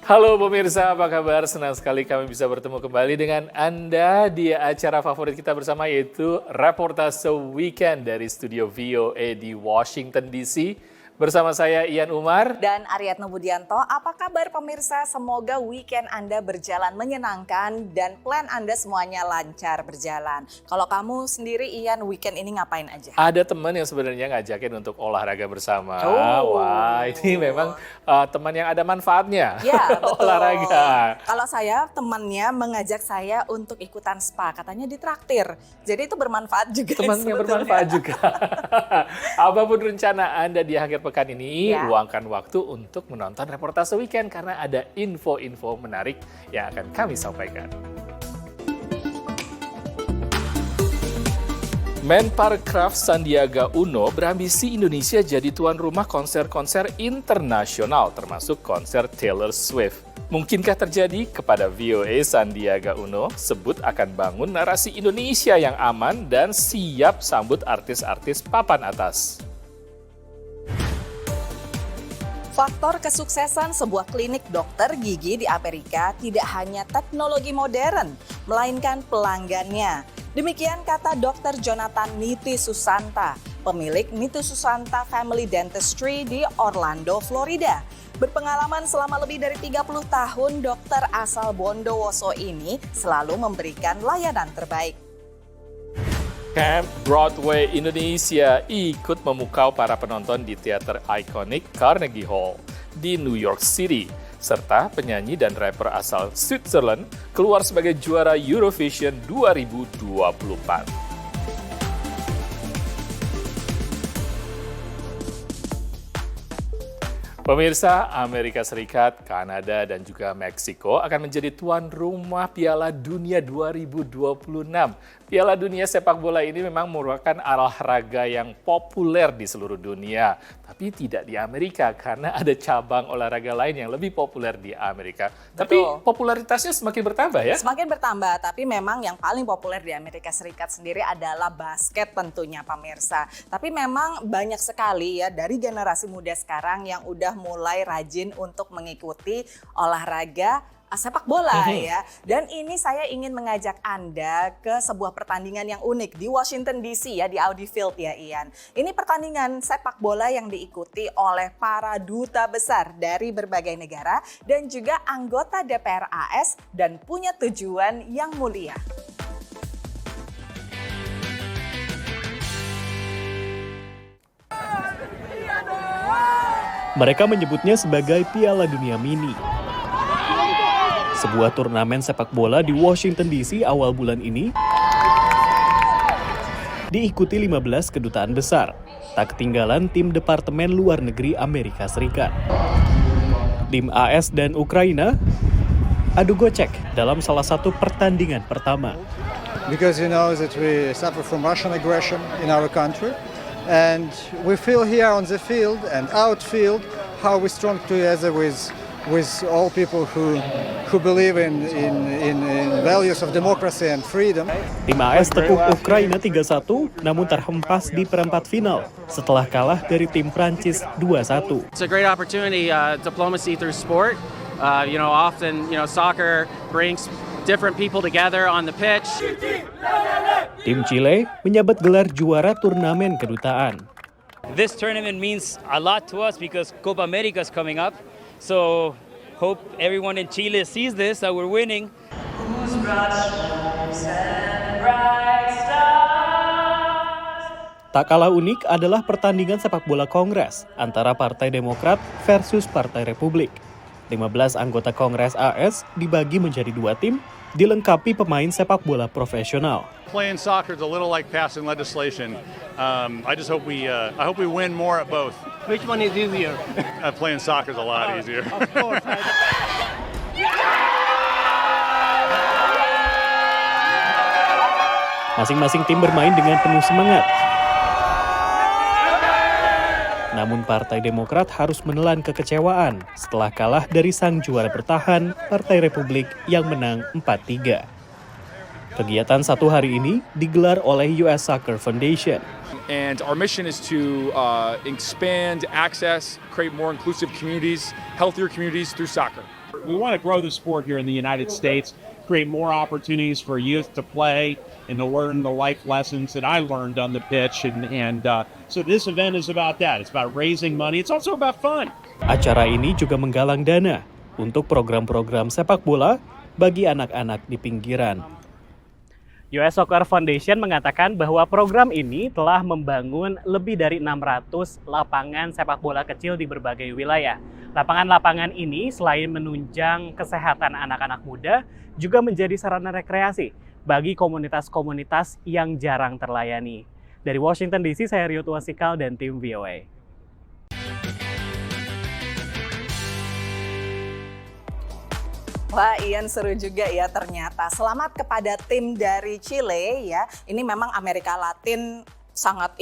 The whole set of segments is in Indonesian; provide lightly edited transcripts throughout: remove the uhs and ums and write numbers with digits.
Halo pemirsa, apa kabar? Senang sekali kami bisa bertemu kembali dengan Anda di acara favorit kita bersama, yaitu Reportase Weekend dari studio VOA di Washington DC. Bersama saya Ian Umar dan Aryatno Budianto. Apa kabar pemirsa? Semoga weekend Anda berjalan menyenangkan dan plan Anda semuanya lancar berjalan. Kalau kamu sendiri Ian, weekend ini ngapain aja? Ada teman yang sebenarnya ngajakin untuk olahraga bersama. Wah, ini memang teman yang ada manfaatnya. Ya, betul. Olahraga. Kalau saya temannya mengajak saya untuk ikutan spa, katanya ditraktir. Jadi itu bermanfaat juga. Temannya bermanfaat juga. Apapun rencana Anda di akhir pekan ini, luangkan waktu untuk menonton Reportase Weekend karena ada info-info menarik yang akan kami sampaikan. Menparekraf Sandiaga Uno berambisi Indonesia jadi tuan rumah konser-konser internasional, termasuk konser Taylor Swift. Mungkinkah terjadi? Kepada VOA, Sandiaga Uno sebut akan bangun narasi Indonesia yang aman dan siap sambut artis-artis papan atas. Faktor kesuksesan sebuah klinik dokter gigi di Amerika tidak hanya teknologi modern, melainkan pelanggannya. Demikian kata Dr. Jonathan Niti Susanta, pemilik Niti Susanta Family Dentistry di Orlando, Florida. Berpengalaman selama lebih dari 30 tahun, dokter asal Bondowoso ini selalu memberikan layanan terbaik. Camp Broadway Indonesia ikut memukau para penonton di teater ikonik Carnegie Hall di New York City, serta penyanyi dan rapper asal Switzerland keluar sebagai juara Eurovision 2024. Pemirsa, Amerika Serikat, Kanada, dan juga Meksiko akan menjadi tuan rumah Piala Dunia 2026. Piala Dunia sepak bola ini memang merupakan olahraga yang populer di seluruh dunia, tapi tidak di Amerika karena ada cabang olahraga lain yang lebih populer di Amerika. Tapi popularitasnya semakin bertambah ya? Semakin bertambah, tapi memang yang paling populer di Amerika Serikat sendiri adalah basket tentunya pemirsa. Tapi memang banyak sekali ya dari generasi muda sekarang yang udah mulai rajin untuk mengikuti olahraga sepak bola ya. Dan ini saya ingin mengajak Anda ke sebuah pertandingan yang unik di Washington DC ya, di Audi Field ya Ian. Ini pertandingan sepak bola yang diikuti oleh para duta besar dari berbagai negara dan juga anggota DPR AS dan punya tujuan yang mulia. Mereka menyebutnya sebagai Piala Dunia Mini. Sebuah turnamen sepak bola di Washington DC awal bulan ini diikuti 15 kedutaan besar. Tak ketinggalan tim Departemen Luar Negeri Amerika Serikat. Tim AS dan Ukraina adu gocek dalam salah satu pertandingan pertama. Because you know that we suffer from Russian aggression in our country. And we feel here on the field and outfield how we strong together with all people who believe in values of democracy and freedom. Tim AS tekuk Ukraina 3-1 namun terhempas di perempat final setelah kalah dari tim Prancis 2-1. It's a great opportunity, diplomacy through sport. Often, soccer brings different people together on the pitch. Tim Chile menyabet gelar juara turnamen kedutaan. This tournament means a lot to us because Copa America is coming up. So hope everyone in Chile sees this, that we're winning. Tak kalah unik adalah pertandingan sepak bola Kongres antara Partai Demokrat versus Partai Republik. 15 anggota Kongres AS dibagi menjadi 2 tim, dilengkapi pemain sepak bola profesional. Playing soccer is a little like passing legislation. I just hope we win more at both. Which one is easier? Playing soccer is a lot easier. Of course. Masing-masing tim bermain dengan penuh semangat. Namun Partai Demokrat harus menelan kekecewaan setelah kalah dari sang juara bertahan, Partai Republik yang menang 4-3. Kegiatan satu hari ini digelar oleh US Soccer Foundation. And our mission is to expand access, create more inclusive communities, healthier communities through soccer. We want to grow the sport here in the United States, create more opportunities for youth to play and to learn the life lessons that I learned on the pitch. So this event is about that. It's about raising money. It's also about fun. Acara ini juga menggalang dana untuk program-program sepak bola bagi anak-anak di pinggiran. US Soccer Foundation mengatakan bahwa program ini telah membangun lebih dari 600 lapangan sepak bola kecil di berbagai wilayah. Lapangan-lapangan ini selain menunjang kesehatan anak-anak muda, juga menjadi sarana rekreasi bagi komunitas-komunitas yang jarang terlayani. Dari Washington DC, saya Rio Tuasikal dan tim VOA. Wah, Ian, seru juga ya ternyata. Selamat kepada tim dari Chile ya. Ini memang Amerika Latin sangat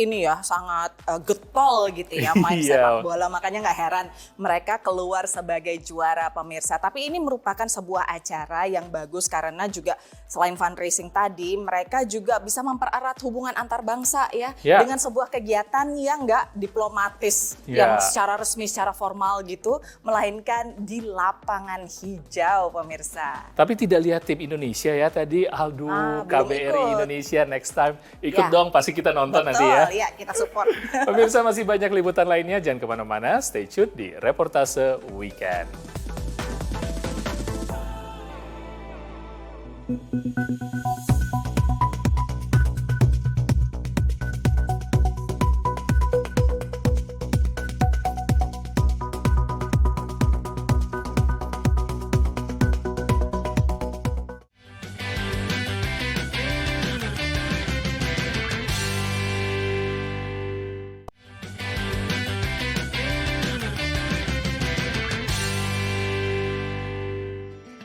getol gitu ya main sepak bola, makanya nggak heran mereka keluar sebagai juara pemirsa. Tapi ini merupakan sebuah acara yang bagus karena juga selain fundraising tadi, mereka juga bisa mempererat hubungan antar bangsa ya dengan sebuah kegiatan yang nggak diplomatis, yang secara resmi, secara formal gitu, melainkan di lapangan hijau pemirsa. Tapi tidak lihat tim Indonesia ya tadi, Aldo, KBRI Indonesia, next time ikut dong, pasti kita nonton. Nanti ya, kita support. Pemirsa, masih banyak liputan lainnya, jangan kemana-mana, stay tune di Reportase Weekend.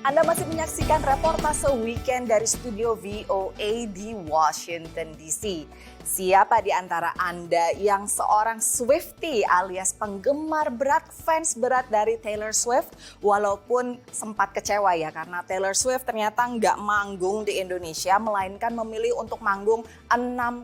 Anda masih menyaksikan Reportase Weekend dari studio VOA di Washington DC. Siapa di antara Anda yang seorang Swiftie alias penggemar berat, fans berat dari Taylor Swift, walaupun sempat kecewa ya karena Taylor Swift ternyata nggak manggung di Indonesia, melainkan memilih untuk manggung 6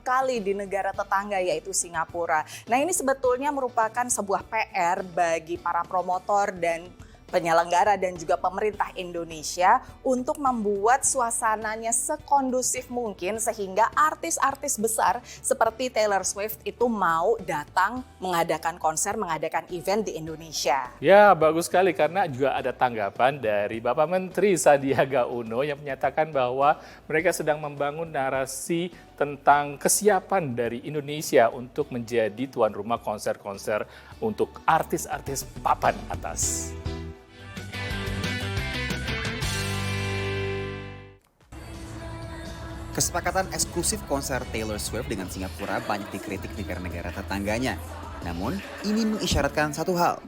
kali di negara tetangga yaitu Singapura. Nah, ini sebetulnya merupakan sebuah PR bagi para promotor dan penyelenggara dan juga pemerintah Indonesia untuk membuat suasananya sekondusif mungkin sehingga artis-artis besar seperti Taylor Swift itu mau datang mengadakan konser, mengadakan event di Indonesia. Ya, bagus sekali karena juga ada tanggapan dari Bapak Menteri Sandiaga Uno yang menyatakan bahwa mereka sedang membangun narasi tentang kesiapan dari Indonesia untuk menjadi tuan rumah konser-konser untuk artis-artis papan atas. Kesepakatan eksklusif konser Taylor Swift dengan Singapura banyak dikritik negara-negara tetangganya. Namun, ini mengisyaratkan satu hal.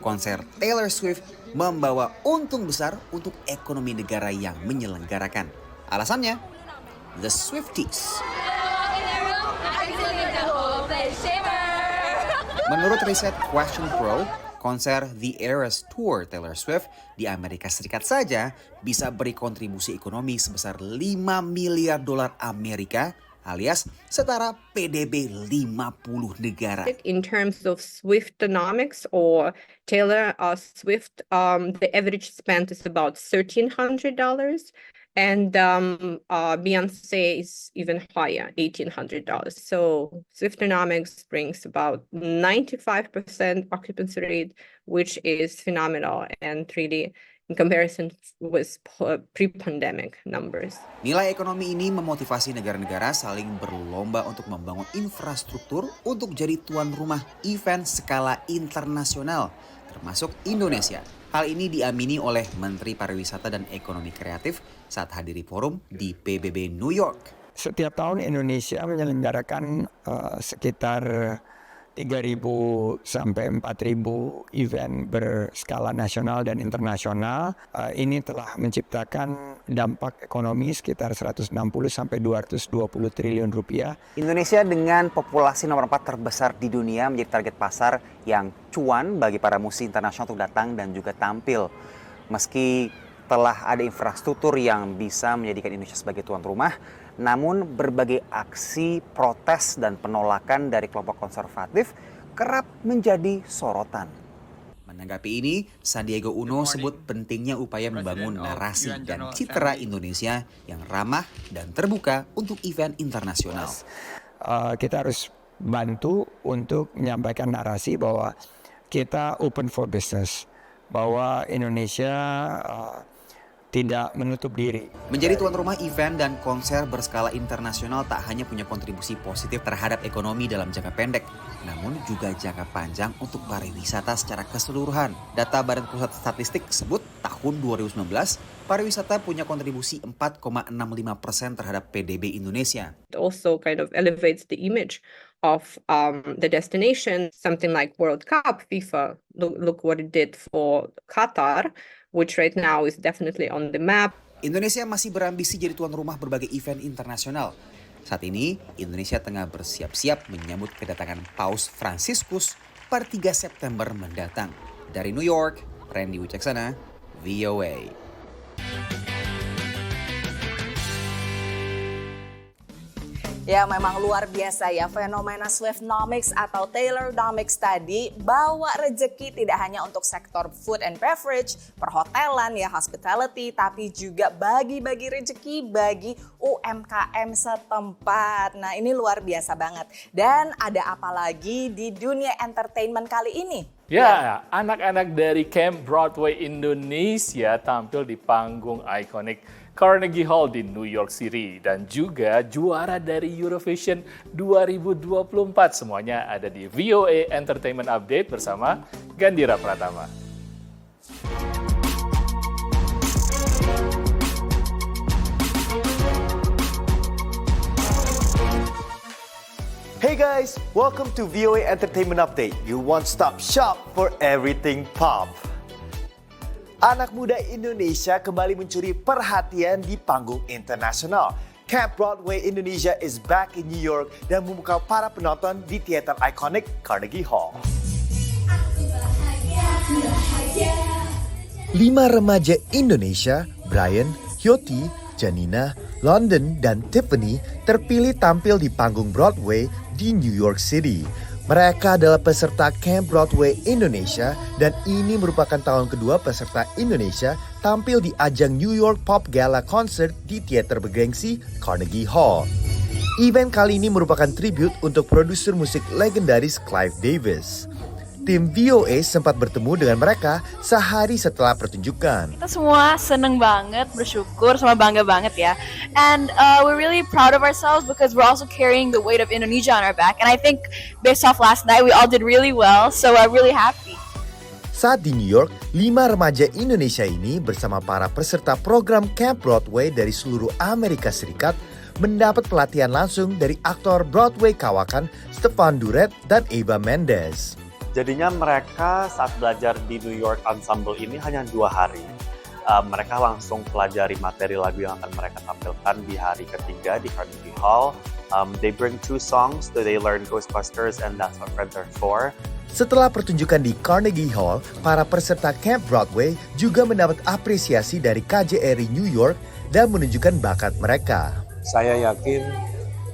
Konser Taylor Swift membawa untung besar untuk ekonomi negara yang menyelenggarakan. Alasannya, The Swifties. Menurut riset Question Pro, konser The Eras Tour Taylor Swift di Amerika Serikat saja bisa beri kontribusi ekonomi sebesar 5 miliar dolar Amerika alias setara PDB 50 negara. In terms of Swiftonomics or Taylor Swift, the average spend is about $1,300. And Beyonce is even higher, $1,800. So Swiftonomics brings about 95% occupancy rate, which is phenomenal and really in comparison with pre-pandemic numbers. Nilai ekonomi ini memotivasi negara-negara saling berlomba untuk membangun infrastruktur untuk jadi tuan rumah event skala internasional, termasuk Indonesia. Hal ini diamini oleh Menteri Pariwisata dan Ekonomi Kreatif saat hadiri forum di PBB New York. Setiap tahun Indonesia menyelenggarakan sekitar 3.000 sampai 4.000 event berskala nasional dan internasional. Ini telah menciptakan dampak ekonomi sekitar 160 sampai 220 triliun rupiah. Indonesia dengan populasi nomor 4 terbesar di dunia menjadi target pasar yang cuan bagi para musisi internasional untuk datang dan juga tampil. Meski telah ada infrastruktur yang bisa menjadikan Indonesia sebagai tuan rumah, namun berbagai aksi protes dan penolakan dari kelompok konservatif kerap menjadi sorotan. Menanggapi ini, Sandiaga Uno sebut pentingnya upaya membangun narasi dan citra Indonesia yang ramah dan terbuka untuk event internasional. Kita harus bantu untuk menyampaikan narasi bahwa kita open for business, bahwa Indonesia tidak menutup diri. Menjadi tuan rumah event dan konser berskala internasional tak hanya punya kontribusi positif terhadap ekonomi dalam jangka pendek, namun juga jangka panjang untuk pariwisata secara keseluruhan. Data Badan Pusat Statistik sebut tahun 2019, pariwisata punya kontribusi 4,65% terhadap PDB Indonesia. It also kind of elevates the image of the destination. Something like World Cup, FIFA, look what it did for Qatar, which right now is definitely on the map. Indonesia masih berambisi jadi tuan rumah berbagai event internasional. Saat ini, Indonesia tengah bersiap-siap menyambut kedatangan Paus Fransiskus pada 3 September mendatang. Dari New York, Randy Wicaksana, VOA. Ya memang luar biasa ya fenomena Swiftnomics atau Taylornomics tadi bawa rejeki tidak hanya untuk sektor food and beverage, perhotelan ya hospitality, tapi juga bagi-bagi rejeki bagi UMKM setempat. Nah ini luar biasa banget. Dan ada apa lagi di dunia entertainment kali ini? Ya, anak-anak dari Camp Broadway Indonesia tampil di panggung ikonik Carnegie Hall di New York City dan juga juara dari Eurovision 2024. Semuanya ada di VOA Entertainment Update bersama Gandhira Pratama. Hey guys, welcome to VOA Entertainment Update, your one-stop shop for everything pop. Anak muda Indonesia kembali mencuri perhatian di panggung internasional. Camp Broadway Indonesia is back in New York dan membuka para penonton di teater ikonik Carnegie Hall. 5 remaja Indonesia, Brian, Hyoti, Janina, London, dan Tiffany terpilih tampil di panggung Broadway di New York City. Mereka adalah peserta Camp Broadway Indonesia dan ini merupakan tahun kedua peserta Indonesia tampil di ajang New York Pop Gala Concert di teater bergengsi Carnegie Hall. Event kali ini merupakan tribute untuk produser musik legendaris Clive Davis. Tim VOA sempat bertemu dengan mereka sehari setelah pertunjukan. Kita semua seneng banget, bersyukur, sama bangga banget ya. And we're really proud of ourselves because we're also carrying the weight of Indonesia on our back. And I think based off last night, we all did really well, so I'm really happy. Saat di New York, 5 remaja Indonesia ini bersama para peserta program Camp Broadway dari seluruh Amerika Serikat mendapat pelatihan langsung dari aktor Broadway kawakan Stefan Duret dan Eva Mendes. Jadinya mereka saat belajar di New York Ensemble ini hanya 2 hari. Mereka langsung pelajari materi lagu yang akan mereka tampilkan di hari ketiga di Carnegie Hall. They bring 2 songs, so they learn Ghostbusters and That's What Friends Are For. Setelah pertunjukan di Carnegie Hall, para peserta Camp Broadway juga mendapat apresiasi dari KJRI New York dan menunjukkan bakat mereka. Saya yakin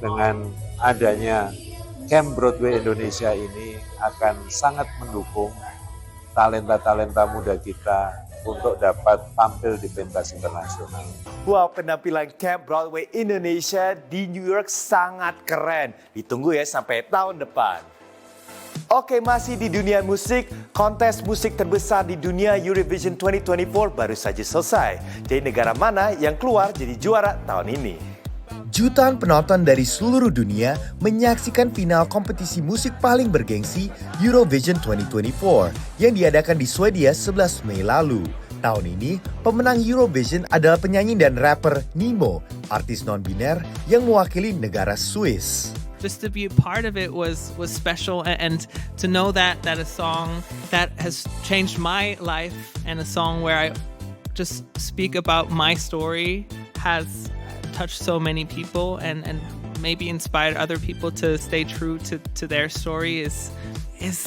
dengan adanya Camp Broadway Indonesia ini akan sangat mendukung talenta-talenta muda kita untuk dapat tampil di pentas internasional. Wow, penampilan Camp Broadway Indonesia di New York sangat keren. Ditunggu ya sampai tahun depan. Oke, masih di dunia musik, kontes musik terbesar di dunia Eurovision 2024 baru saja selesai. Jadi negara mana yang keluar jadi juara tahun ini? Jutaan penonton dari seluruh dunia menyaksikan final kompetisi musik paling bergengsi Eurovision 2024 yang diadakan di Swedia 11 Mei lalu. Tahun ini, pemenang Eurovision adalah penyanyi dan rapper Nemo, artis non-biner yang mewakili negara Swiss. Just to be a part of it was special, and to know that a song that has changed my life and a song where I just speak about my story has touched so many people and maybe inspired other people to stay true to their story is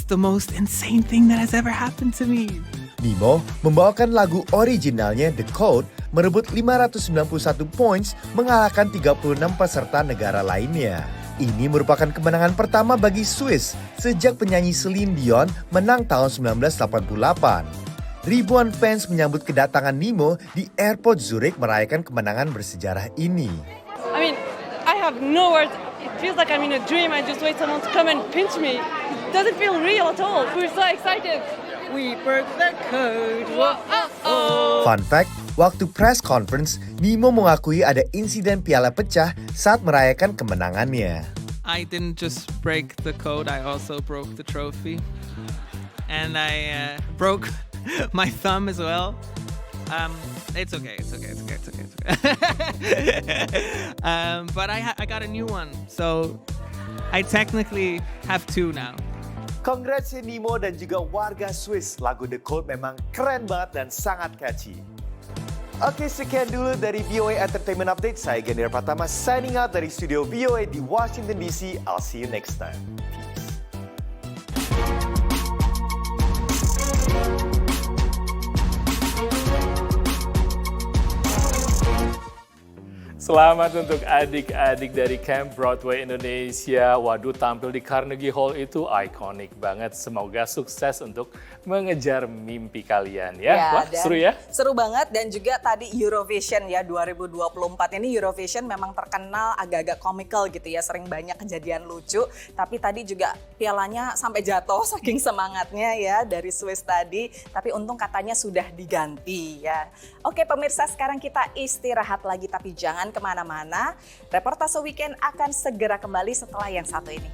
the most insane thing that has ever happened to me. Nemo membawakan lagu originalnya The Code merebut 591 points mengalahkan 36 peserta negara lainnya. Ini merupakan kemenangan pertama bagi Swiss sejak penyanyi Celine Dion menang tahun 1988. Ribuan fans menyambut kedatangan Nemo di airport Zurich merayakan kemenangan bersejarah ini. I mean, I have no words. It feels like I'm in a dream. I just wait someone to come and pinch me. It doesn't feel real at all. We're so excited. We broke the code. Whoa. Fun fact, waktu press conference, Nemo mengakui ada insiden piala pecah saat merayakan kemenangannya. I didn't just break the code, I also broke the trophy. And I broke my thumb as well. It's okay. But I got a new one, so I technically have two now. Congrats ya Nemo dan juga warga Swiss. Lagu The Code memang keren banget dan sangat catchy. Oke, sekian dulu dari VOA Entertainment Update. Saya Gendir Pratama signing out dari studio VOA di Washington DC. I'll see you next time. Selamat untuk adik-adik dari Camp Broadway Indonesia. Waduh, tampil di Carnegie Hall itu ikonik banget. Semoga sukses untuk mengejar mimpi kalian ya. Wah, seru ya? Seru banget, dan juga tadi Eurovision ya 2024 ini Eurovision memang terkenal agak-agak komikal gitu ya. Sering banyak kejadian lucu, tapi tadi juga pialanya sampai jatuh saking semangatnya ya dari Swiss tadi. Tapi untung katanya sudah diganti ya. Oke pemirsa, sekarang kita istirahat lagi, tapi jangan kemana-mana. Reportase Weekend akan segera kembali setelah yang satu ini.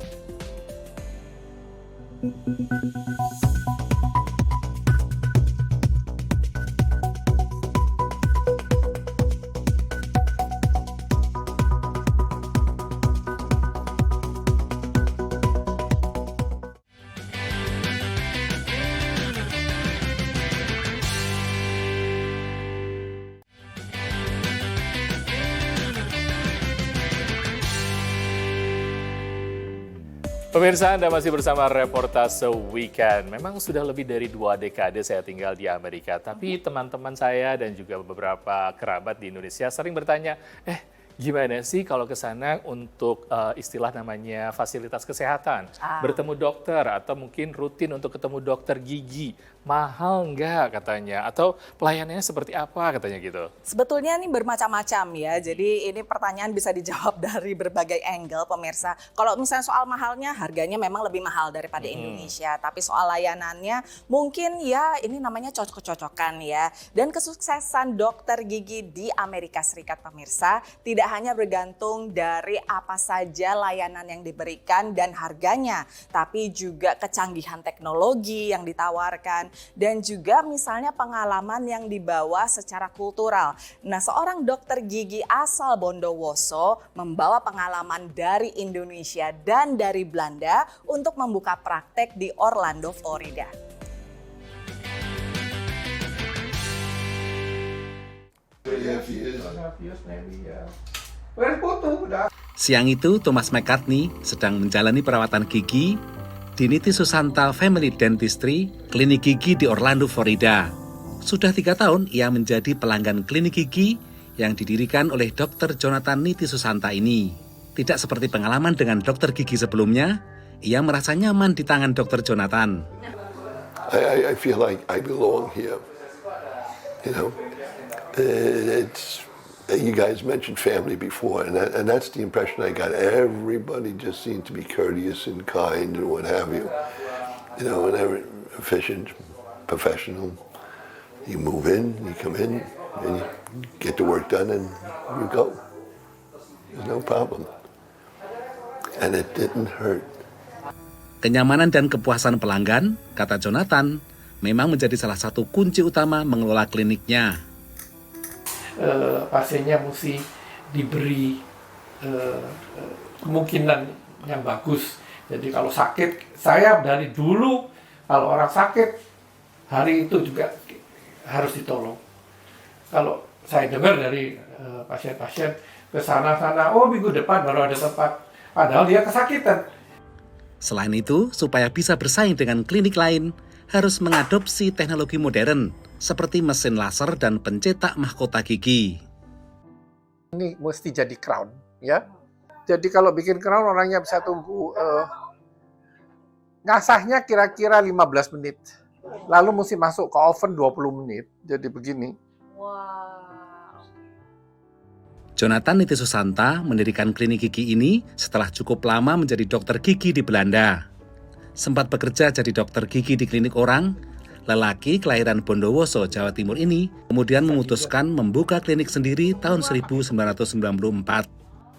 Pemirsa, Anda masih bersama Reportase Weekend. Memang sudah lebih dari 2 dekade saya tinggal di Amerika, tapi teman-teman saya dan juga beberapa kerabat di Indonesia sering bertanya, gimana sih kalau ke sana untuk istilah namanya fasilitas kesehatan, bertemu dokter atau mungkin rutin untuk ketemu dokter gigi, mahal nggak katanya, atau pelayanannya seperti apa katanya gitu. Sebetulnya ini bermacam-macam ya, jadi ini pertanyaan bisa dijawab dari berbagai angle pemirsa. Kalau misalnya soal mahalnya, harganya memang lebih mahal daripada Indonesia, tapi soal layanannya mungkin ya ini namanya cocok-cocokan ya. Dan kesuksesan dokter gigi di Amerika Serikat pemirsa tidak hanya bergantung dari apa saja layanan yang diberikan dan harganya, tapi juga kecanggihan teknologi yang ditawarkan dan juga misalnya pengalaman yang dibawa secara kultural. Nah, seorang dokter gigi asal Bondowoso membawa pengalaman dari Indonesia dan dari Belanda untuk membuka praktek di Orlando, Florida. Siang itu, Thomas McCartney sedang menjalani perawatan gigi di Niti Susanta Family Dentistry, klinik gigi di Orlando, Florida. Sudah 3 tahun ia menjadi pelanggan klinik gigi yang didirikan oleh Dr. Jonathan Niti Susanta ini. Tidak seperti pengalaman dengan dokter gigi sebelumnya, ia merasa nyaman di tangan Dr. Jonathan. I feel like I belong here. You know, you guys mentioned family before, and that's the impression I got. Everybody just seemed to be courteous and kind and what have you. You know, and they're efficient, professional. You move in, you come in, and you get the work done, and you go. There's no problem. And it didn't hurt. Kenyamanan dan kepuasan pelanggan, kata Jonathan, memang menjadi salah satu kunci utama mengelola kliniknya. Pasiennya mesti diberi kemungkinan yang bagus. Jadi kalau sakit, saya dari dulu kalau orang sakit hari itu juga harus ditolong. Kalau saya dengar dari pasien-pasien ke sana-sana, oh minggu depan baru ada tempat, padahal dia kesakitan. Selain itu, supaya bisa bersaing dengan klinik lain, harus mengadopsi teknologi modern seperti mesin laser dan pencetak mahkota gigi. Ini mesti jadi crown, ya. Jadi kalau bikin crown orangnya bisa tunggu ngasahnya kira-kira 15 menit. Lalu mesti masuk ke oven 20 menit. Jadi begini. Jonathan Nitisusanta mendirikan klinik gigi ini setelah cukup lama menjadi dokter gigi di Belanda. Sempat bekerja jadi dokter gigi di klinik orang, lelaki kelahiran Bondowoso, Jawa Timur ini kemudian memutuskan membuka klinik sendiri tahun 1994.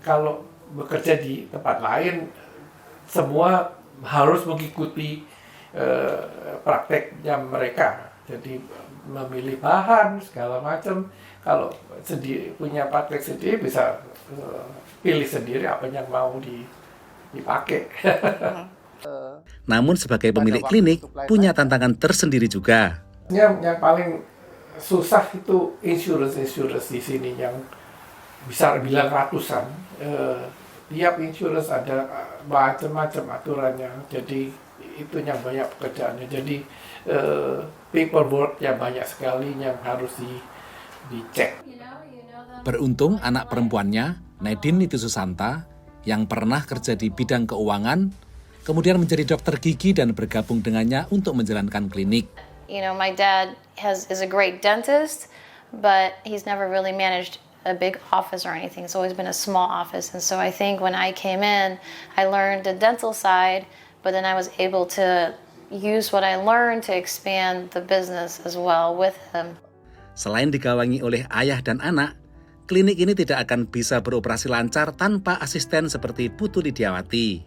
Kalau bekerja di tempat lain, semua harus mengikuti prakteknya mereka. Jadi memilih bahan segala macam. Kalau punya praktek sendiri bisa pilih sendiri apa yang mau dipakai. Namun sebagai pemilik klinik punya tantangan tersendiri juga. Yang paling susah itu insurance di sini yang bisa bilang ratusan. Tiap insurance ada macam-macam aturannya. Jadi itu yang banyak pekerjaannya. Jadi paperwork yang banyak sekali yang harus dicek. Beruntung anak perempuannya, Nadine Nitisusanta, yang pernah kerja di bidang keuangan, kemudian menjadi dokter gigi dan bergabung dengannya untuk menjalankan klinik. You know, my dad is a great dentist, but he's never really managed a big office or anything. It's always been a small office. And so I think when I came in, I learned the dental side, but then I was able to use what I learned to expand the business as well with him. Selain digawangi oleh ayah dan anak, klinik ini tidak akan bisa beroperasi lancar tanpa asisten seperti Putu Lidiawati.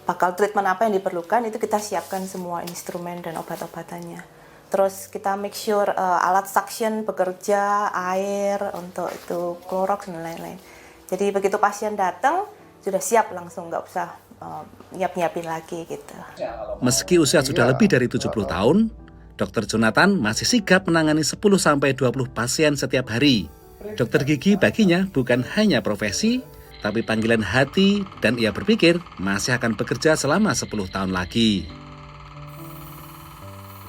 Bakal treatment apa yang diperlukan itu kita siapkan semua instrumen dan obat-obatannya. Terus kita make sure alat suction bekerja, air untuk itu Clorox dan lain-lain. Jadi begitu pasien datang sudah siap langsung, nggak usah nyiap-nyiapin lagi gitu. Meski usia sudah lebih dari 70 tahun, Dr. Jonathan masih sigap menangani 10-20 pasien setiap hari. Dokter gigi baginya bukan hanya profesi, tapi panggilan hati, dan ia berpikir masih akan bekerja selama 10 tahun lagi.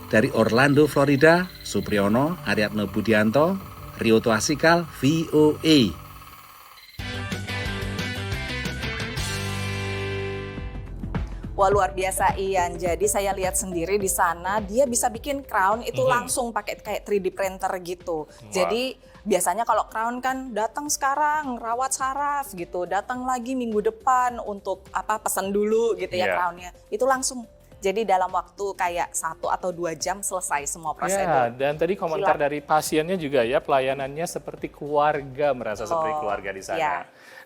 Dari Orlando, Florida, Supriyono Aryatno Budianto, Rioto Asikal, VOA. Wah, luar biasa Ian. Jadi saya lihat sendiri di sana dia bisa bikin crown itu langsung pakai kayak 3D printer gitu. Jadi biasanya kalau crown kan datang sekarang, rawat saraf gitu, datang lagi minggu depan untuk pesan dulu gitu ya crownnya. Itu langsung. Jadi dalam waktu kayak 1 atau 2 jam selesai semua prosedur. Ya, dan tadi komentar dari pasiennya juga ya, pelayanannya seperti keluarga, merasa seperti keluarga di sana. Ya.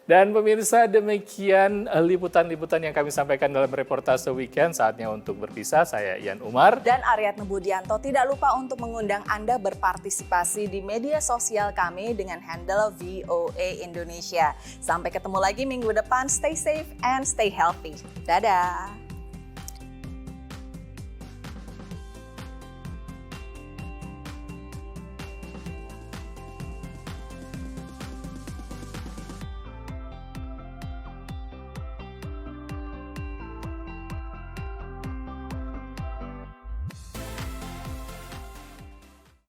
Dan pemirsa, demikian liputan-liputan yang kami sampaikan dalam reportase weekend. Saatnya untuk berpisah, saya Ian Umar. Dan Aryatno Budianto. Tidak lupa untuk mengundang Anda berpartisipasi di media sosial kami dengan handle VOA Indonesia. Sampai ketemu lagi minggu depan. Stay safe and stay healthy. Dadah!